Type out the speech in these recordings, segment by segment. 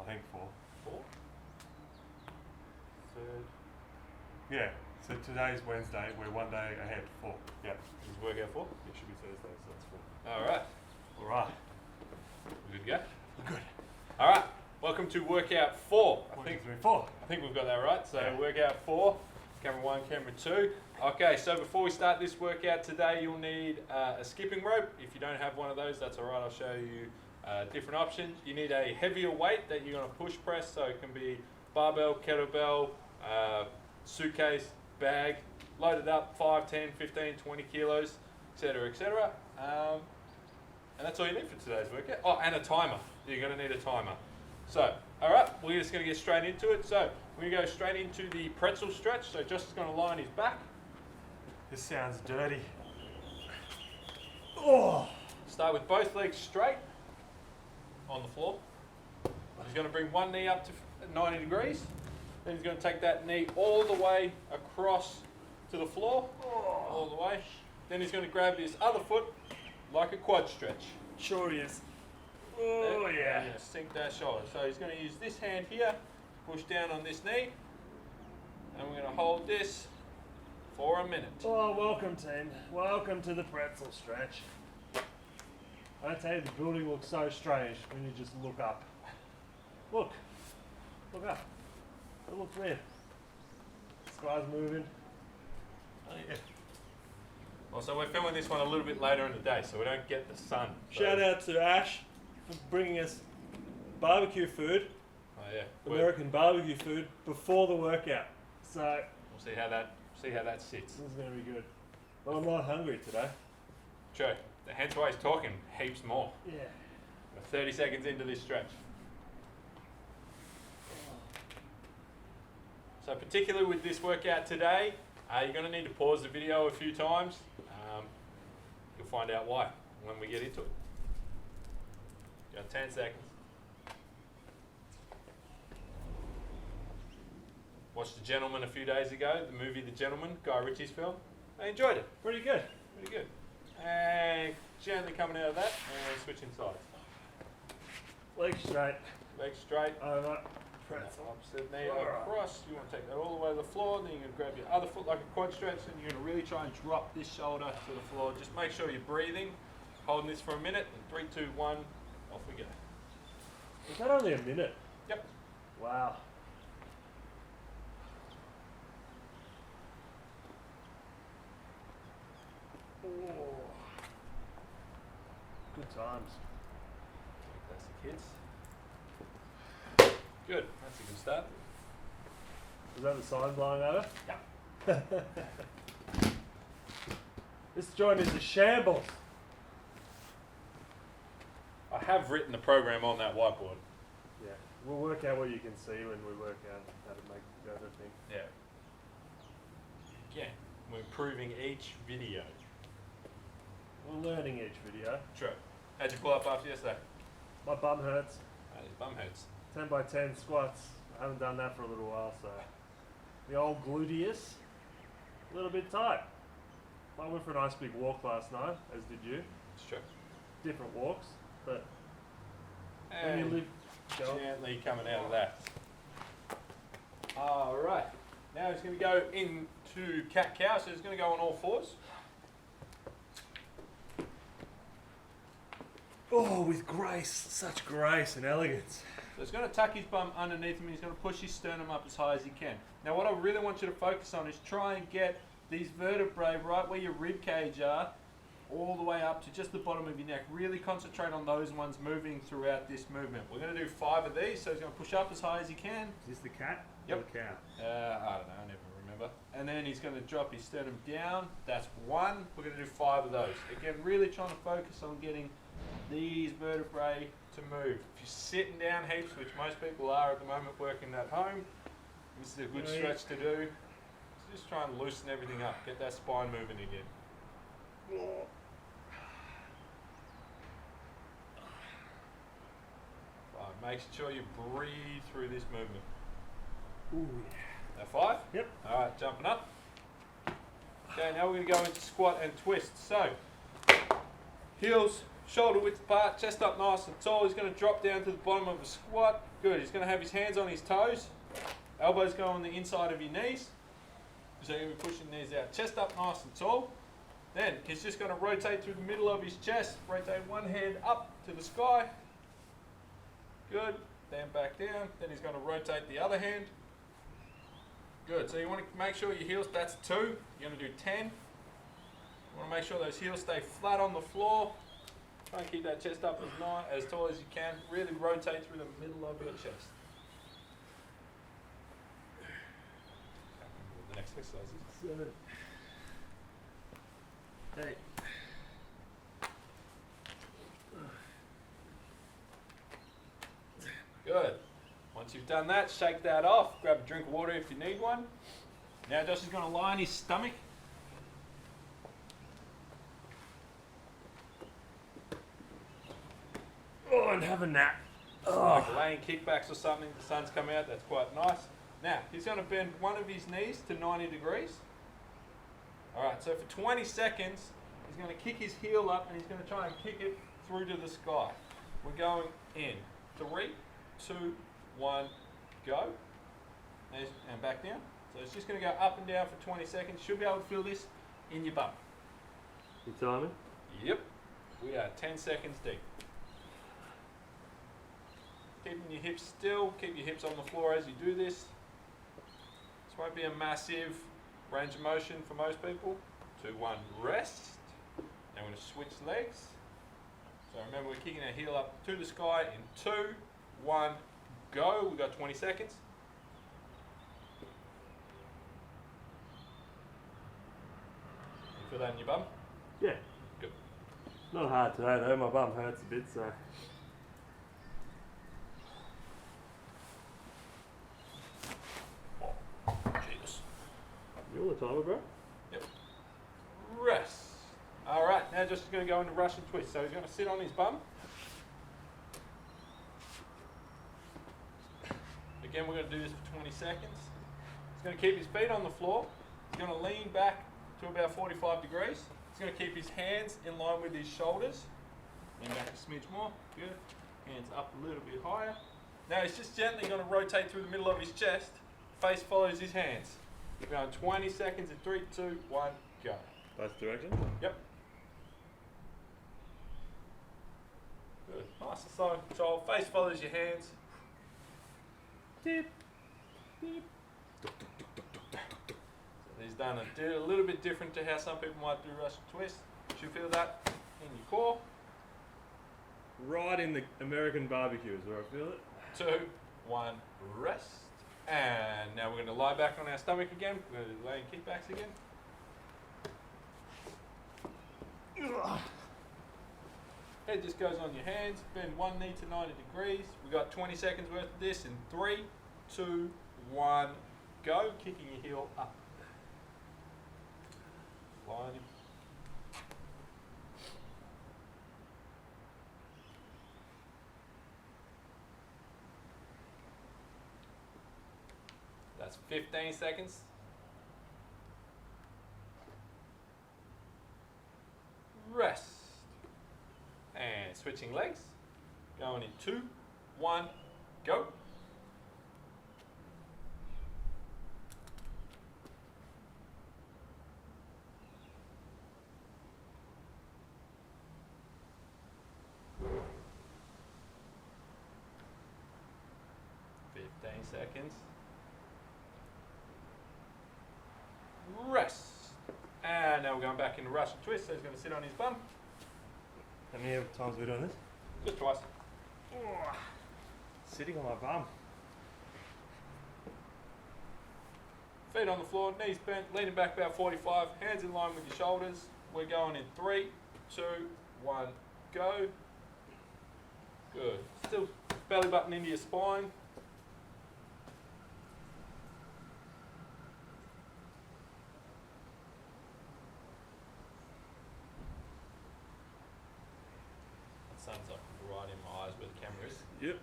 think 4. 4? Third. Yeah. So today's Wednesday. We're one day ahead. 4. Yeah. Is workout 4? It should be Thursday, so that's 4. Alright. Alright. We good to go? Good. Alright. Welcome to workout 4. I 1, think 2, 3, 4. I think we've got that right. So Yeah. workout 4, camera 1, camera 2. Okay, so before we start this workout today, you'll need a skipping rope. If you don't have one of those, that's alright. I'll show you different options. You need a heavier weight that you're going to push press. So it can be barbell, kettlebell, suitcase, bag, loaded up 5, 10, 15, 20 kilos, etc., etc. And that's all you need for today's workout. Oh, and a timer. You're going to need a timer. So, all right, we're just going to get straight into it. So, we're going to go straight into the pretzel stretch. So, Josh is going to lie on his back. This sounds dirty. Oh! Start with both legs straight on the floor. He's going to bring one knee up to 90 degrees. Then he's going to take that knee all the way across to the floor, all the way. Then he's going to grab his other foot like a quad stretch. Sure he is. Oh, yeah. And sink that shoulder. So he's going to use this hand here, push down on this knee, and we're going to hold this for a minute. Oh, welcome, team. Welcome to the pretzel stretch. I tell you, the building looks so strange when you just look up. Look. Look up. It looks weird. The sky's moving. Oh, yeah. Also, we're filming this one a little bit later in the day, so we don't get the sun. Shout out to Ash for bringing us barbecue food, Oh yeah. American barbecue food, before the workout. So We'll see how that sits. this is going to be good. But I'm not hungry today. True. Hence why he's talking heaps more. Yeah. We're 30 seconds into this stretch. So particularly with this workout today, you're going to need to pause the video a few times. You'll find out why when we get into it. Got 10 seconds. Watched The Gentleman a few days ago, the movie The Gentleman, Guy Ritchie's film. I enjoyed it. Pretty good. Pretty good. And gently coming out of that and switching sides. Legs straight. Legs straight. Over. Pretzel. Opposite knee across. You want to take that all the way to the floor. Then you're going to grab your other foot like a quad stretch, and you're going to really try and drop this shoulder to the floor. Just make sure you're breathing, holding this for a minute. And 3, 2, 1, off we go. Is that only a minute? Yep. Wow. Oh. Good times. That's the kids. Good. That's a good start. Is that the sign blowing over? Yeah. This joint is a shambles. I have written the program on that whiteboard. Yeah. We'll work out what you can see when we work out how to make the other thing. Yeah. Yeah. We're improving each video. We're learning each video. True. How'd you pull up after yesterday? My bum hurts. His bum hurts. 10 by 10 squats. I haven't done that for a little while, so the old gluteus, a little bit tight. I went for a nice big walk last night, as did you. It's true. Different walks, but when you And live, go. gently coming out of that. All right. Now he's going to go into cat-cow, so he's going to go on all fours. Oh, with grace, such grace and elegance. So he's going to tuck his bum underneath him and he's going to push his sternum up as high as he can. Now what I really want you to focus on is try and get these vertebrae right where your rib cage are, all the way up to just the bottom of your neck. Really concentrate on those ones moving throughout this movement. We're going to do 5 of these, so he's going to push up as high as he can. Is this the cat? Yep. Or the cow? I don't know, I never remember. And then he's going to drop his sternum down. That's 1. We're going to do 5 of those. Again, really trying to focus on getting these vertebrae to move. If you're sitting down heaps, which most people are at the moment working at home, this is a good stretch to do. So just try and loosen everything up, get that spine moving again. Make sure you breathe through this movement. Ooh, yeah. Now 5? Yep. Alright, jumping up. Okay, now we're going to go into squat and twist. So, heels shoulder width apart, chest up nice and tall. He's going to drop down to the bottom of a squat. Good. He's going to have his hands on his toes. Elbows go on the inside of your knees. So you're going to be pushing knees out. Chest up nice and tall. Then he's just going to rotate through the middle of his chest. Rotate one hand up to the sky. Good. Then back down. Then he's going to rotate the other hand. Good. So you want to make sure your heels, that's 2. You're going to do 10. You want to make sure those heels stay flat on the floor. Try and keep that chest up as tall as you can. Really rotate through the middle of your chest. The next exercise is 7, 8. good. Once you've done that, shake that off. Grab a drink of water if you need one. Now Josh is going to lie on his stomach. Oh, and have a nap. Like laying kickbacks or something. The sun's come out. That's quite nice. Now, he's going to bend one of his knees to 90 degrees. Alright, so for 20 seconds, he's going to kick his heel up and he's going to try and kick it through to the sky. We're going in. 3, 2, 1, go. And back down. So it's just going to go up and down for 20 seconds. Should be able to feel this in your bum. You timing? Yep. We are 10 seconds deep. Keeping your hips still. Keep your hips on the floor as you do this. This won't be a massive range of motion for most people. 2, 1, rest. Now we're going to switch legs. So remember, we're kicking our heel up to the sky in 2, 1, go. We've got 20 seconds. You feel that in your bum? Yeah. Good. Not hard today though, my bum hurts a bit, so. Jesus. You're the timer, bro? Yep. Rest. Alright, now just going to go into Russian twist. So he's going to sit on his bum. Again, we're going to do this for 20 seconds. He's going to keep his feet on the floor. He's going to lean back to about 45 degrees. He's going to keep his hands in line with his shoulders. Lean back a smidge more. Good. Hands up a little bit higher. Now he's just gently going to rotate through the middle of his chest. Face follows his hands. We're going 20 seconds in 3, 2, 1, go. Both directions? Yep. Good. Nice and slow and control. Face follows your hands. Dip, dip. So he's done a little bit different to how some people might do Russian twist. Should feel that in your core. Right in the American barbecue is where I feel it. 2, 1, rest. And now we're going to lie back on our stomach again. We're going to do laying kickbacks again. Head just goes on your hands. Bend one knee to 90 degrees. We've got 20 seconds worth of this in 3, 2, 1, go. Kicking your heel up. Line. That's 15 seconds. Rest. And switching legs. Going in 2, 1, go. Seconds. Rest. And now we're going back into Russian twist, so he's going to sit on his bum. How many times are we doing this? Just twice. Sitting on my bum. Feet on the floor, knees bent, leaning back about 45, hands in line with your shoulders. We're going in 3, 2, 1, go. Good. Still belly button into your spine. Sun's up right in my eyes where the camera is. Yep.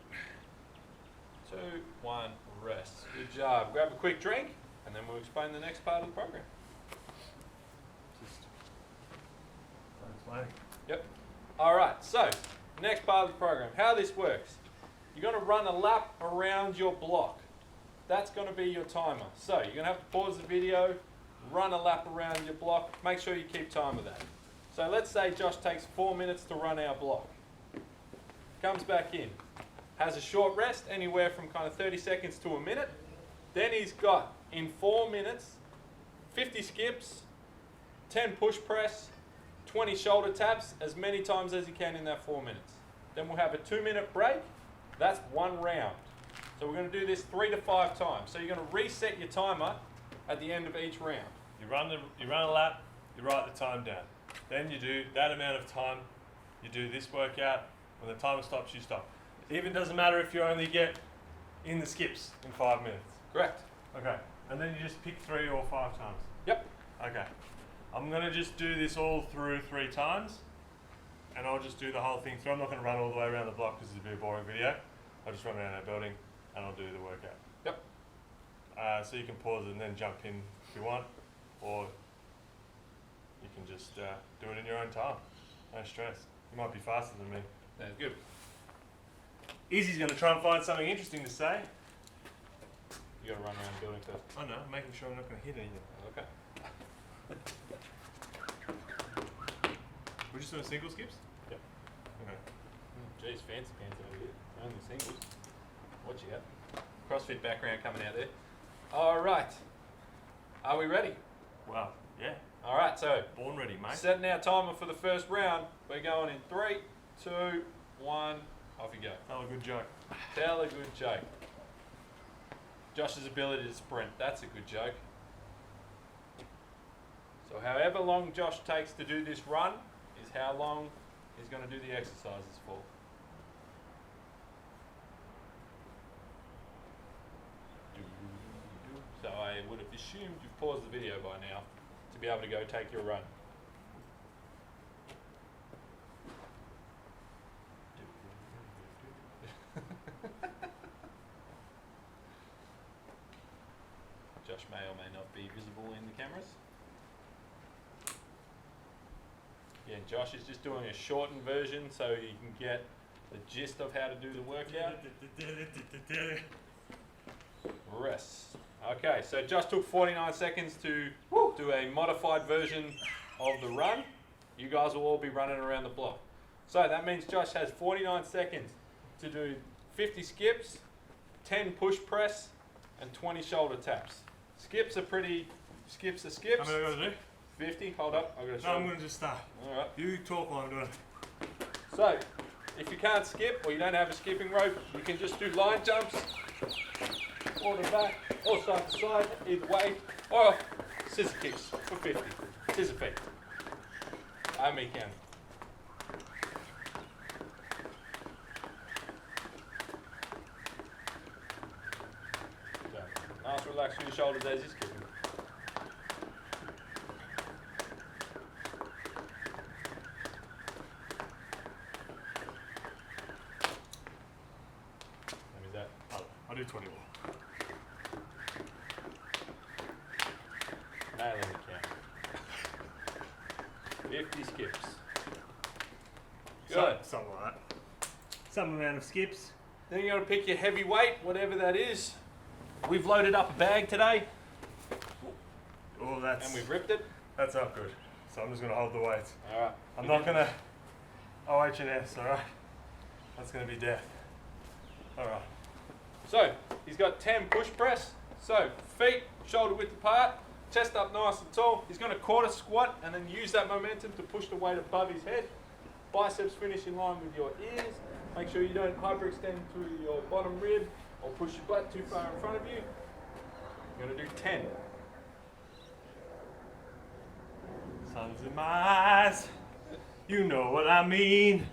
2, 1, rest. Good job. Grab a quick drink and then we'll explain the next part of the program. Just explain. Yep. Alright, so next part of the program, how this works. You're going to run a lap around your block. That's going to be your timer. So you're going to have to pause the video, run a lap around your block, make sure you keep time of that. So let's say Josh takes 4 minutes to run our block. Comes back in, has a short rest, anywhere from kind of 30 seconds to a minute. Then he's got, in 4 minutes, 50 skips, 10 push press, 20 shoulder taps, as many times as he can in that 4 minutes. Then we'll have a 2-minute break. That's one round. So we're going to do this 3 to 5 times. So you're going to reset your timer at the end of each round. You run a lap, you write the time down. Then you do that amount of time, you do this workout. When the timer stops, you stop. It even doesn't matter if you only get in the skips in 5 minutes. Correct. Okay. And then you just pick 3 or 5 times. Yep. Okay. I'm going to just do this all through 3 times. And I'll just do the whole thing through. I'm not going to run all the way around the block because it's a bit boring video. I'll just run around our building and I'll do the workout. Yep. So you can pause it and then jump in if you want. Or you can just do it in your own time. No stress. You might be faster than me. That's good. Izzy's going to try and find something interesting to say. You got to run around the building first. I know, making sure I'm not going to hit anything. Okay. We're just doing single skips? Yep. Okay. Geez, fancy pants over here. Only singles. What you got? CrossFit background coming out there. All right. Are we ready? Wow. Yeah. All right, so Born ready, mate. setting our timer for the first round. We're going in 3, 2, 1. Off you go. Tell a good joke. Tell a good joke. Josh's ability to sprint. That's a good joke. So however long Josh takes to do this run is how long he's going to do the exercises for. So I would have assumed you've paused the video by now to be able to go take your run. Josh may or may not be visible in the cameras. Yeah, Josh is just doing a shortened version so you can get the gist of how to do the workout. Rest. Okay, so Josh took 49 seconds to do a modified version of the run. You guys will all be running around the block. So that means Josh has 49 seconds to do 50 skips, 10 push press, and 20 shoulder taps. Skips are skips. How many are going to do? 50, hold up, I've got to show No, I'm you. going to just start. Alright. You talk while I'm doing it. So, if you can't skip or you don't have a skipping rope, you can just do line jumps, forward and back, or side to side, either way, or scissor kicks for 50. Scissor feet. How many can? So, nice relax through your shoulders as you're skipping. I'll do 20 more. Nailing the count. 50 skips. Good. Something like that. Some amount of skips. Then you got to pick your heavy weight, whatever that is. We've loaded up a bag today. Oh, that's... And we've ripped it. That's not good. So I'm just going to hold the weight. Alright. I'm not going to... OH&S, alright? That's going to be death. Alright. So, he's got 10 push press. So, feet shoulder width apart, chest up nice and tall. He's going to quarter squat and then use that momentum to push the weight above his head. Biceps finish in line with your ears. Make sure you don't hyperextend to your bottom rib or push your butt too far in front of you. You're going to do 10. Sun's in my eyes. You know what I mean.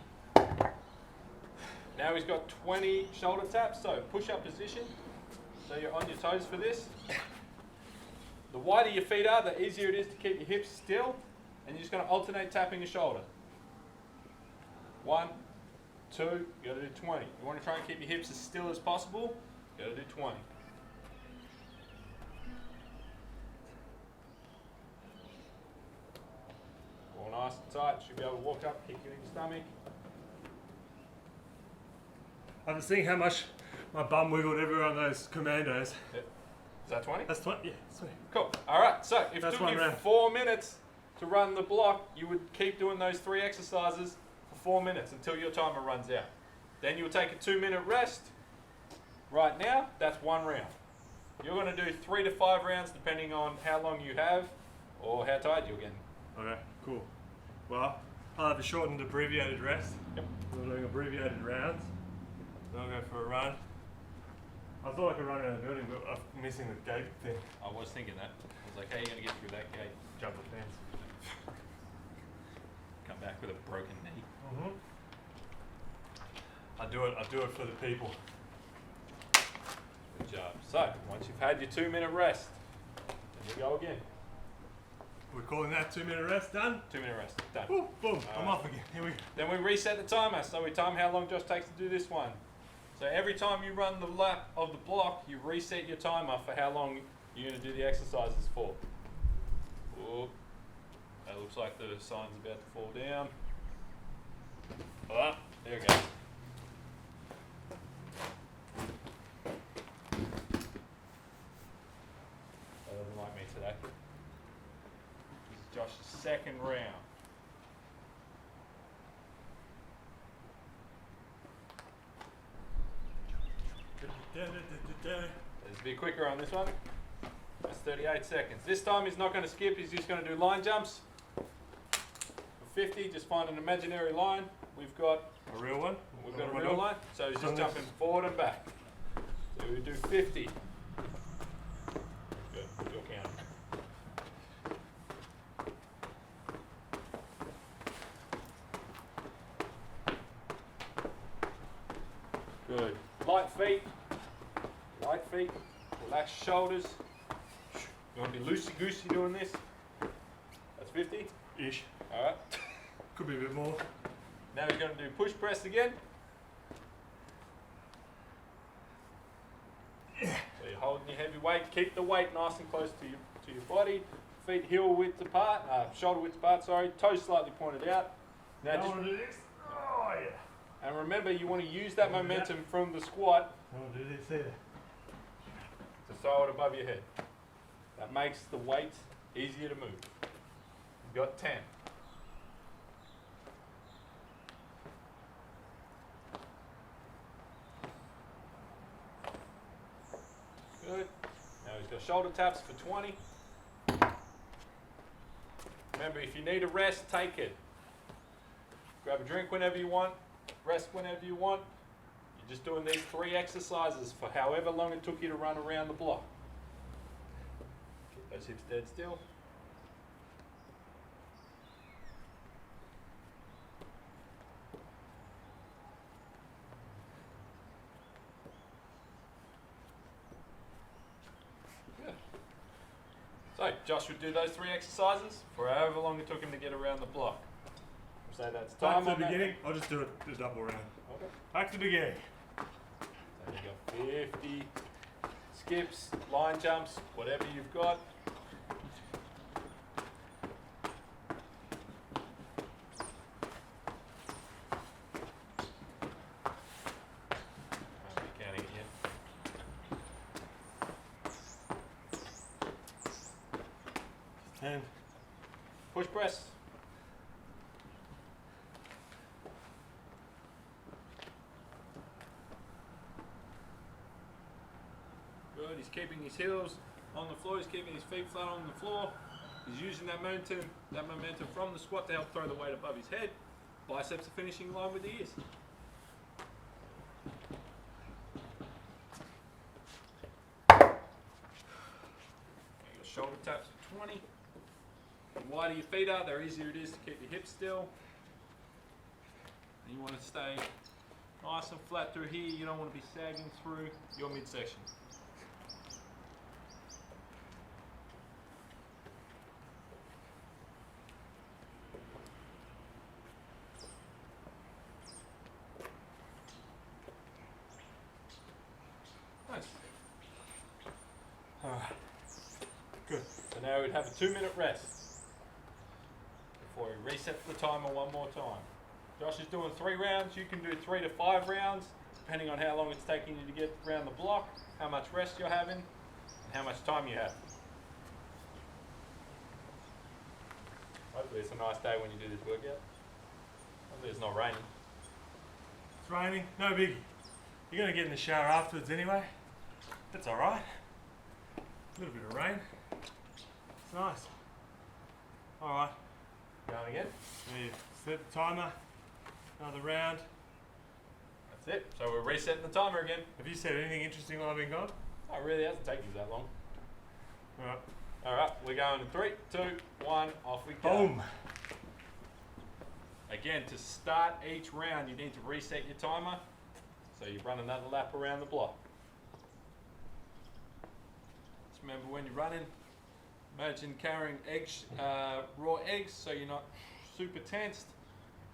Now he's got 20 shoulder taps, so push-up position. So you're on your toes for this. The wider your feet are, the easier it is to keep your hips still. And you're just going to alternate tapping your shoulder. 1, 2, you got to do 20. You want to try and keep your hips as still as possible, you got to do 20. All nice and tight. Should be able to walk up, kick you in your stomach. I'm just seeing how much my bum wiggled every one of those commandos. Yep. Is that 20? That's 20. Yeah, that's 20. Cool. All right. So if it That's took one you round. 4 minutes to run the block, you would keep doing those 3 exercises for 4 minutes until your timer runs out. Then you'll take a 2-minute rest. Right now, that's 1 round. You're going to do 3 to 5 rounds depending on how long you have or how tired you're getting. Okay, cool. Well, I'll have a shortened abbreviated rest. Yep. We're doing abbreviated rounds. Then I'll go for a run. I thought I could run around the building, but I'm missing the gate thing. I was thinking that. I was like, how are you going to get through that gate? Jump the fence. Come back with a broken knee. Mm-hmm. I do it for the people. Good job. So, once you've had your 2-minute rest, then you go again. We're calling that 2-minute rest done? 2-minute rest. Done. Ooh, boom, I'm Alright. off again. Here we go. Then we reset the timer. So we time how long Josh takes to do this one. So every time you run the lap of the block, you reset your timer for how long you're going to do the exercises for. Ooh. That looks like the sign's about to fall down. Ah, there we go. That doesn't like me today. This is Josh's 2nd round. Let's be quicker on this one. That's 38 seconds. This time he's not going to skip, he's just going to do line jumps. For 50, just find an imaginary line. We've got A real one? a real line, so he's just jumping forward and back. So we do 50. Good, you'll count. Good. Light feet, relaxed shoulders. You want to be loosey-goosey doing this? That's 50. Ish. Alright. Could be a bit more. Now we're going to do push press again. So you're holding your heavy weight. Keep the weight nice and close to your body. Feet heel width apart, shoulder width apart, sorry. Toes slightly pointed out. Now I just, want to do this. Oh, yeah. and remember, you want to use that Wanna do momentum from the squat I want to do this either. to throw it above your head. That makes the weight easier to move. You've got 10. Good. Now he's got shoulder taps for 20. Remember, if you need a rest, take it. Grab a drink whenever you want, rest whenever you want. You're just doing these 3 exercises for however long it took you to run around the block. Keep those hips dead still. Good. So, Josh would do those 3 exercises for however long it took him to get around the block. So that's Back time to on the that. beginning. I'll just do it a double round. Okay. Back to the beginning. So you got 50 skips, line jumps, whatever you've got. I'll be counting it yet. And Push press. Good, he's keeping his heels on the floor, he's keeping his feet flat on the floor. He's using that momentum from the squat to help throw the weight above his head. Biceps are finishing in line with the ears. Your shoulder taps for 20. The wider your feet are, the easier it is to keep your hips still. And you want to stay nice and flat through here. You don't want to be sagging through your midsection. Nice. Alright. Good. So now we'd have a 2-minute rest before we reset the timer one more time. Josh is doing 3 rounds. You can do 3 to 5 rounds, depending on how long it's taking you to get around the block, how much rest you're having, and how much time you have. Hopefully it's a nice day when you do this workout. Hopefully it's not raining. It's raining, no biggie. You're going to get in the shower afterwards anyway. That's alright. A little bit of rain. It's nice. Alright. Going again. We set the timer. Another round. That's it. So we're resetting the timer again. Have you said anything interesting while I've been gone? Oh, it really hasn't taken you that long. Alright. Alright, we're going in 3, 2, 1, off we go. Boom. Again, to start each round, you need to reset your timer. So you run another lap around the block. Just remember when you're running, imagine carrying eggs, raw eggs, so you're not super tensed.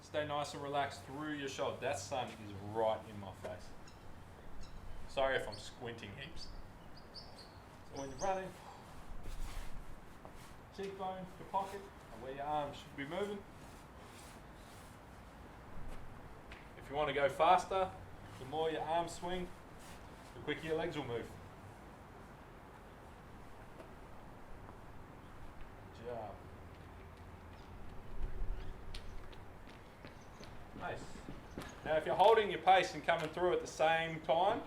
Stay nice and relaxed through your shoulder. That sun is right in my face. Sorry if I'm squinting heaps. So when you're running, cheekbone to pocket, and where your arms should be moving. If you want to go faster, the more your arms swing, the quicker your legs will move. Good job. Nice. Now if you're holding your pace and coming through at the same time,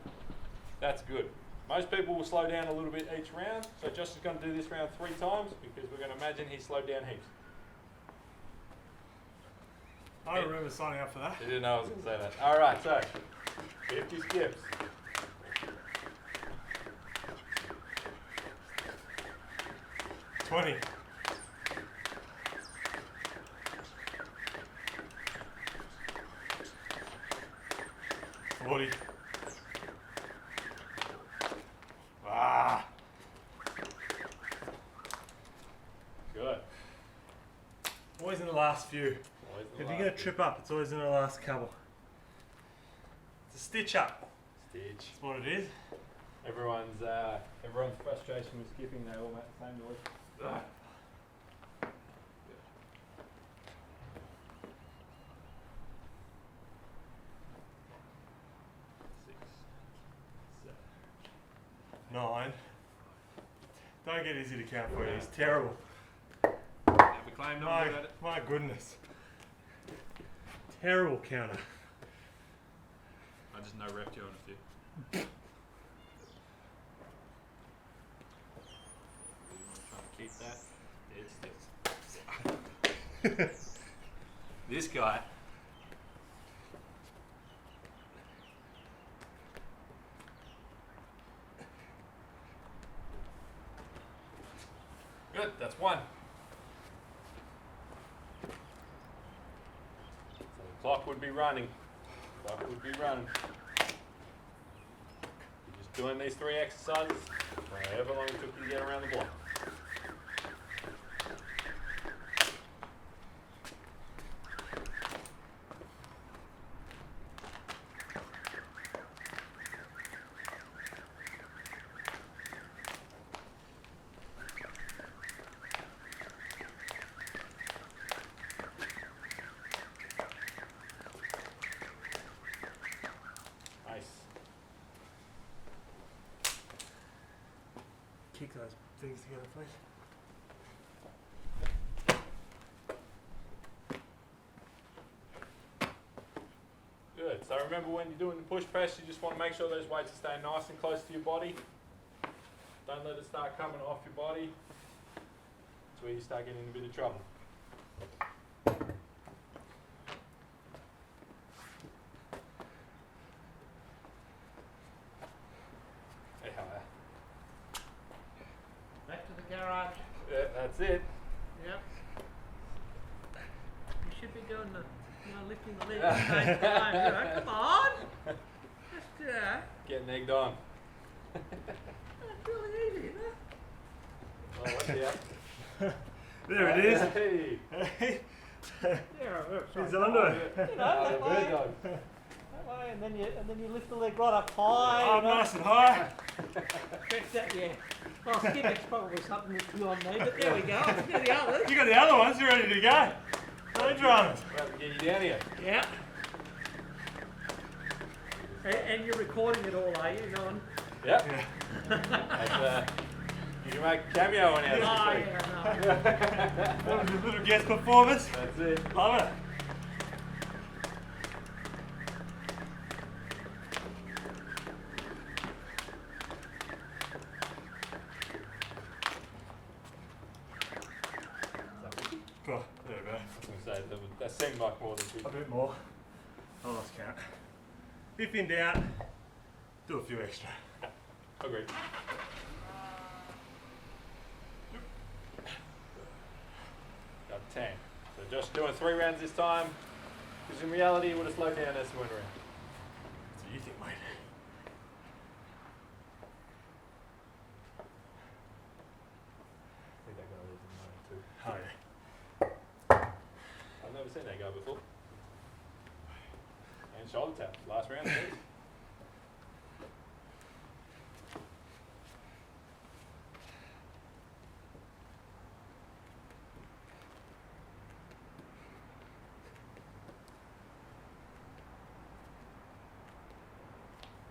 that's good. Most people will slow down a little bit each round, so Josh is going to do this round 3 times because we're going to imagine he slowed down heaps. I remember signing up for that. You didn't know I was going to say that. Alright, so 50 skips. $20. 40. Ah. Good. Always in the last few. If you're going to trip up, it's always in the last couple. It's a stitch up. Stitch. That's what it is. Everyone's frustration with skipping, they all make the same noise. Ah. Nine. Don't get Izzy to count for you. He's terrible. Have a claim number at it. My goodness. Terrible counter. I just no rep you on a few. You want to try to keep that? Dead sticks. This guy. Good, that's 1. So the clock would be running. You're just doing these 3 exercises for however long it took you to get around the block. Kick those things together, please. Good. So remember when you're doing the push press, you just want to make sure those weights are staying nice and close to your body. Don't let it start coming off your body. That's where you start getting in a bit of trouble. Hey, how are you? Back to the garage. Yeah, that's it. Yep. You should be doing the, lifting the leg at the same time. Come on. Just, Getting egged on. that's really easy, isn't it? Oh, watch out. There it is. Hey. Hey. Yeah, He's onto it. that Bird way. dog. That way, and then you lift the leg right up high. Oh, nice and high. Stretch that, yeah. Well, skipping's probably something that's beyond me, but there we go. I can do the others. You got the other ones. You're ready to go. No dramas. We'll have to get you down here. Yeah. And you're recording it all, are you, John? Yep. Yeah. That's, you can make a cameo on Oh, ours this week. yeah, no. What was a little guest performance? That's it. Love it. Oh, there we go. I was going to say, that seemed like more than 50. A bit more. I lost count. If in doubt, do a few extra. Agreed. Got 10. So just doing 3 rounds this time, because in reality it would have slowed down as we went around. That's what you think, mate. I think that guy lives in mine too. Oh yeah. I've never seen that guy before. And shoulder tap, last round. Please.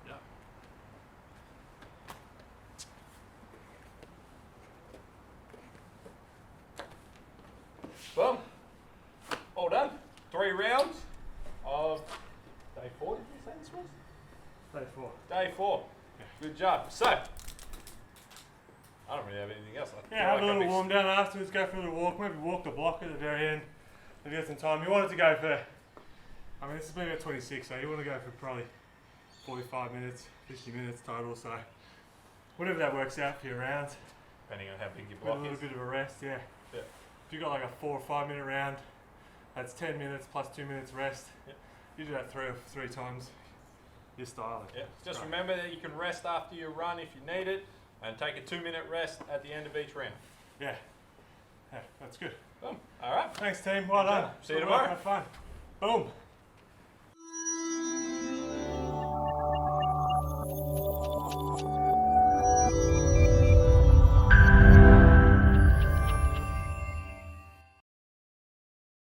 Yeah. Well, all done. 3 rounds of day 4, did you say this was? Day 4. Day 4. Good job. So, I don't really have anything else. I feel Yeah, have like a I've little warm down afterwards, go for a little walk, maybe walk the block at the very end. If you got some time. You wanted to go for, I mean, this is maybe at 26, so you want to go for probably 45 minutes, 50 minutes total, so whatever that works out for your rounds. Depending on how big your With a block little is. bit of a rest, yeah. Yeah. If you got like a 4 or 5 minute round, that's 10 minutes plus 2 minutes rest. Yeah. You do that three times. You're styling. Yeah. Just Right. remember that you can rest after your run if you need it, and take a 2-minute rest at the end of each round. Yeah. Yeah, that's good. Boom. All right. Thanks, team. Well Good done. job. See you Good work, tomorrow. Have fun. Boom.